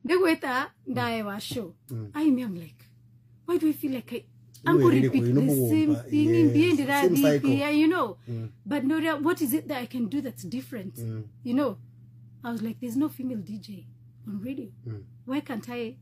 They wait ndae wa show. I'm like, why do I feel like I'm going to repeat the same thing in the end that you know. But no, what is it that I can do that's different? You know, I was like, there's no female DJ on radio. Why can't I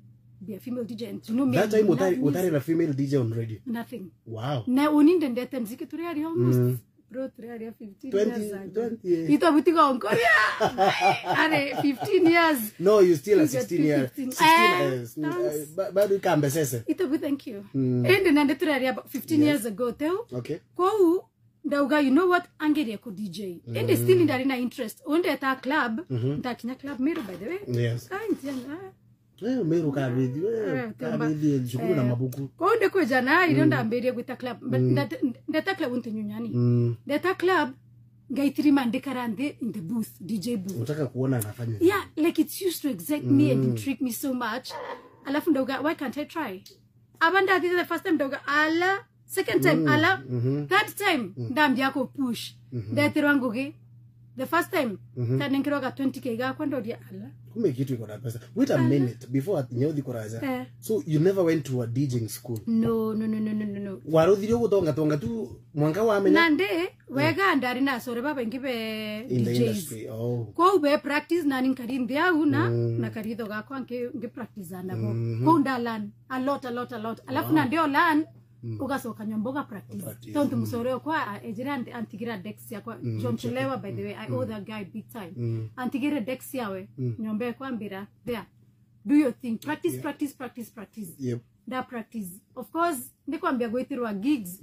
be a female DJ? And you know, that time, what are a female DJ on radio? Nothing. Wow. Now, only then that time, zike turi almost. Bro, 15 years ago. Ito buti ko Korea. Are 15 years. No, you still are 16 years. 16 years. But you can be sese. Ito buti, thank you. And then I turi about 15 years ago too. Okay. Ko dauga, you know what? Angeri ko DJ. And they still in the arena interest. Onde at club. That kinya club Meru, by the way. Yes. Meru ka video. Ka video jukuru na mabuku. Ko onde ko jana idonda ambere with a club. But that club unte nyunyani. That club gaitiri mande karande in the booth, DJ booth. Utaka kuona anafanya. Yeah, like it's used to excite me and intrigue me so much. Alafu dauga, why can't I try? Abanda did the first time dauga ala, second time ala, third time ndam yako push. Daitiri wangoge. The first time, taninkiroga 20k ga kwando dia ala. Kume kitu iko na pesa. Wait a minute before nyodi koraza. So you never went to a DJing school? No. Warudhirio gutonga tu mwanga wa amenya. Nande wega ndari na sore baba ngibe in the DJs. industry. Oh. Ko be practice na ninkari ndia una na karido ga kwa nge practice na ko nda learn a lot. Alafu na ndio learn ugasoka nyomboga practice. Tonto musore kwa ejira antigira dex ya kwa John Tulewa, by the way. I owe that guy big time. Antigira dex yawe nyombe kwa mbira there. Do your thing. Practice. Yep. That practice. Of course, ndikwambia gwithirwa gigs.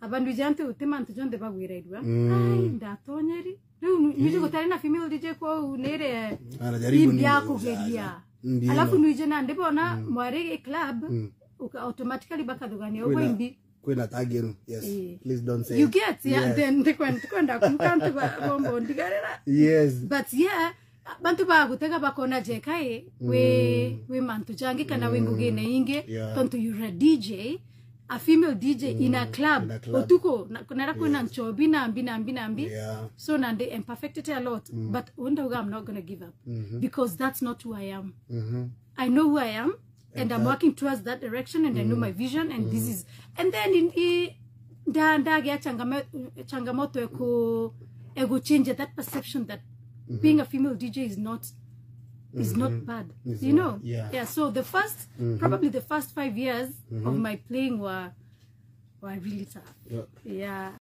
Abandu jante utema ntujonde bagwiredwa. Ai ndatonyeri. Nuje gutari na female DJ kwa nere. Anajaribu ni yako geria. Alafu nuje na ndibona mware club automatically bakadugania obindi. Kwena tagenu. Yes. Please don't say. You get then kwenda kumkanta bombo ndigarera. Yes. But yeah, bantu bagutega bakona jekae we mantu jangi kana wengugene inge tonto you're a DJ, a female DJ in a club. Otuko nara kwena nchobi nambi. So nande imperfected a lot, but I'm not gonna give up because that's not who I am. I know who I am. And I'm working towards that direction, and I know my vision, and this is, and then in changamoto ego change that perception that being a female DJ is not bad, you know. Yeah. So the first, probably the first 5 years of my playing were really tough. Yeah.